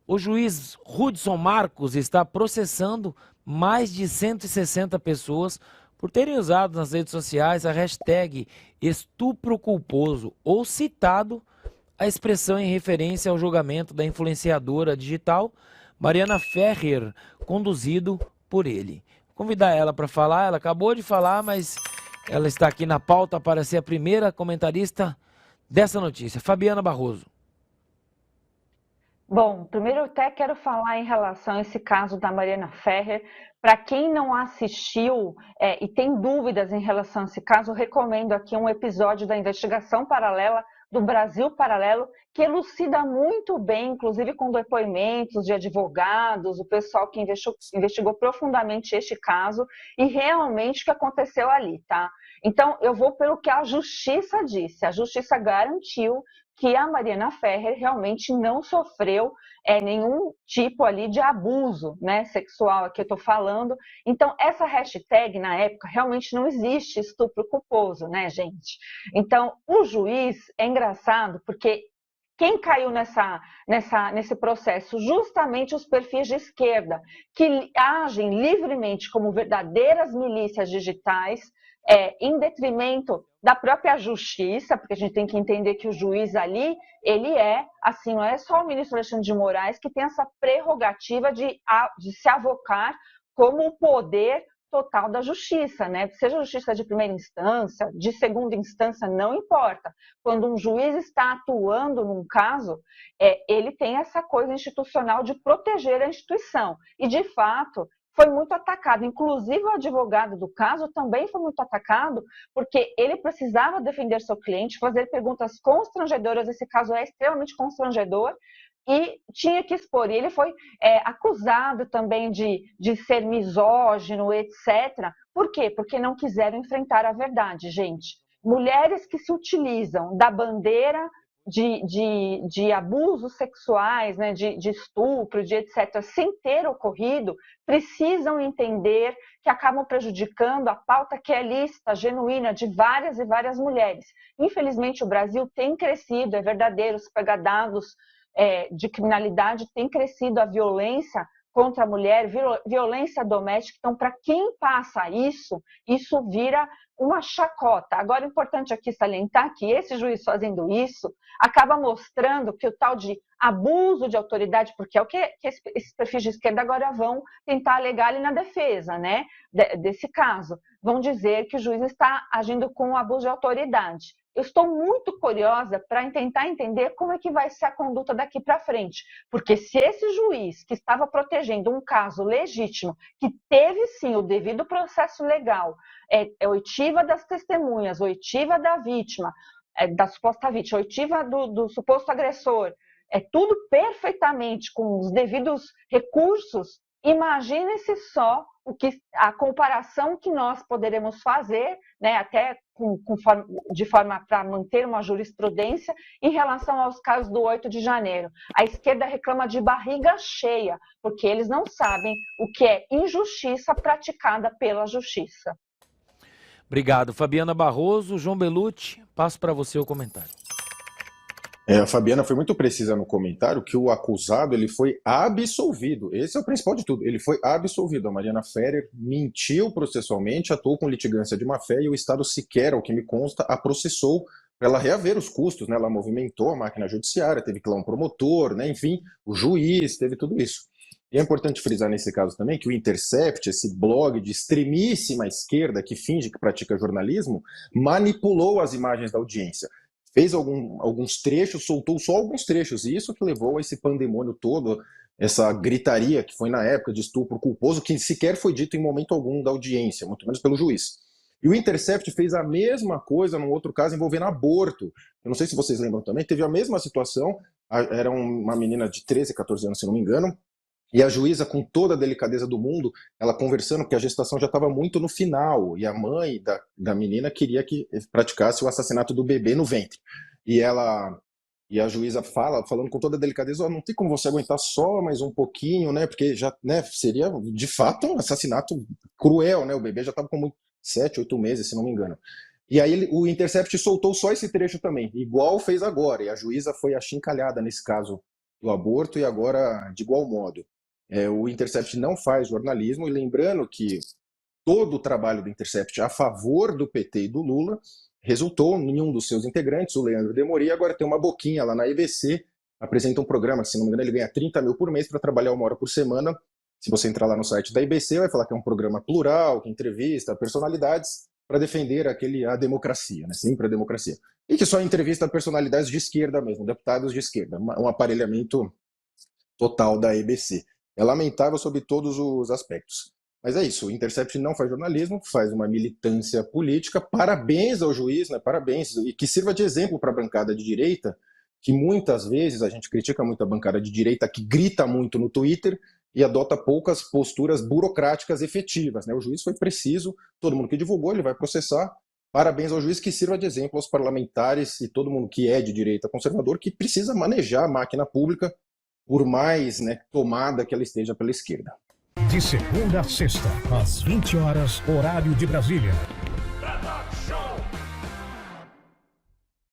O juiz Hudson Marcos está processando mais de 160 pessoas por terem usado nas redes sociais a hashtag estupro culposo ou citado a expressão em referência ao julgamento da influenciadora digital Mariana Ferrer, conduzido por ele. Vou convidar ela para falar, ela acabou de falar, mas ela está aqui na pauta para ser a primeira comentarista dessa notícia. Fabiana Barroso. Bom, primeiro eu até quero falar em relação a esse caso da Mariana Ferrer. Para quem não assistiu e tem dúvidas em relação a esse caso, eu recomendo aqui um episódio da Investigação Paralela, do Brasil Paralelo, que elucida muito bem, inclusive com depoimentos de advogados, o pessoal que investigou profundamente este caso e realmente o que aconteceu ali, tá? Então, eu vou pelo que a Justiça disse. A Justiça garantiu que a Mariana Ferrer realmente não sofreu nenhum tipo ali de abuso, né, sexual, aqui eu estou falando. Então, essa hashtag, na época, realmente não existe estupro culposo, né, gente? Então, o juiz, é engraçado, porque quem caiu nesse processo? Justamente os perfis de esquerda, que agem livremente como verdadeiras milícias digitais, em detrimento da própria justiça, porque a gente tem que entender que o juiz ali, ele assim, não é só o ministro Alexandre de Moraes que tem essa prerrogativa de se avocar como o poder total da justiça, né? Seja a justiça de primeira instância, de segunda instância, não importa. Quando um juiz está atuando num caso, ele tem essa coisa institucional de proteger a instituição. E, de fato, foi muito atacado. Inclusive, o advogado do caso também foi muito atacado, porque ele precisava defender seu cliente, fazer perguntas constrangedoras. Esse caso é extremamente constrangedor, e tinha que expor. E ele foi acusado também de ser misógino, etc. Por quê? Porque não quiseram enfrentar a verdade, gente. Mulheres que se utilizam da bandeira de abusos sexuais, né, de estupro, de etc., sem ter ocorrido, precisam entender que acabam prejudicando a pauta que é lícita, genuína, de várias e várias mulheres. Infelizmente, o Brasil tem crescido, é verdadeiro, se pegar dados de criminalidade, tem crescido a violência contra a mulher, violência doméstica. Então, para quem passa isso vira uma chacota. Agora, é importante aqui salientar que esse juiz fazendo isso acaba mostrando que o tal de abuso de autoridade, porque é o que esses perfis de esquerda agora vão tentar alegar ali na defesa, né, desse caso. Vão dizer que o juiz está agindo com abuso de autoridade. Eu estou muito curiosa para tentar entender como é que vai ser a conduta daqui para frente, porque se esse juiz que estava protegendo um caso legítimo, que teve sim o devido processo legal, oitiva das testemunhas, oitiva da vítima, da suposta vítima, oitiva do suposto agressor, tudo perfeitamente com os devidos recursos, imagine-se só a comparação que nós poderemos fazer, né, até de forma para manter uma jurisprudência em relação aos casos do 8 de janeiro. A esquerda reclama de barriga cheia, porque eles não sabem o que é injustiça praticada pela justiça. Obrigado, Fabiana Barroso. João Belucci, passo para você o comentário. A Fabiana foi muito precisa no comentário que o acusado ele foi absolvido. Esse é o principal de tudo. Ele foi absolvido. A Mariana Ferrer mentiu processualmente, atuou com litigância de má-fé e o Estado sequer, ao que me consta, a processou para ela reaver os custos, né? Ela movimentou a máquina judiciária, teve que ir lá um promotor, né? Enfim, o juiz, teve tudo isso. E é importante frisar nesse caso também que o Intercept, esse blog de extremíssima esquerda que finge que pratica jornalismo, manipulou as imagens da audiência. Fez alguns trechos, soltou só alguns trechos, e isso que levou a esse pandemônio todo, essa gritaria que foi na época de estupro culposo, que sequer foi dito em momento algum da audiência, muito menos pelo juiz. E o Intercept fez a mesma coisa num outro caso envolvendo aborto. Eu não sei se vocês lembram também, teve a mesma situação, era uma menina de 13, 14 anos, se não me engano, e a juíza, com toda a delicadeza do mundo, ela conversando, porque a gestação já estava muito no final, e a mãe da menina queria que praticasse o assassinato do bebê no ventre. E a juíza falando com toda a delicadeza, não tem como você aguentar só mais um pouquinho, né? Porque já, né, seria de fato um assassinato cruel, né? O bebê já estava com 7, 8 meses, se não me engano. E aí o Intercept soltou só esse trecho também, igual fez agora, e a juíza foi achincalhada nesse caso do aborto, e agora de igual modo. O Intercept não faz jornalismo, e lembrando que todo o trabalho do Intercept a favor do PT e do Lula resultou em um dos seus integrantes, o Leandro Demori, agora tem uma boquinha lá na EBC, apresenta um programa, se não me engano ele ganha 30 mil por mês para trabalhar 1 hora por semana. Se você entrar lá no site da EBC, vai falar que é um programa plural, que entrevista personalidades para defender a democracia, né? Sempre a democracia. E que só entrevista personalidades de esquerda mesmo, deputados de esquerda, um aparelhamento total da EBC. É lamentável sob todos os aspectos. Mas é isso, o Intercept não faz jornalismo, faz uma militância política. Parabéns ao juiz, né? Parabéns, e que sirva de exemplo para a bancada de direita, que muitas vezes a gente critica muito a bancada de direita, que grita muito no Twitter e adota poucas posturas burocráticas efetivas, né? O juiz foi preciso, todo mundo que divulgou, ele vai processar. Parabéns ao juiz, que sirva de exemplo aos parlamentares e todo mundo que é de direita conservador, que precisa manejar a máquina pública, por mais, né, tomada que ela esteja pela esquerda. De segunda a sexta, às 20 horas, horário de Brasília.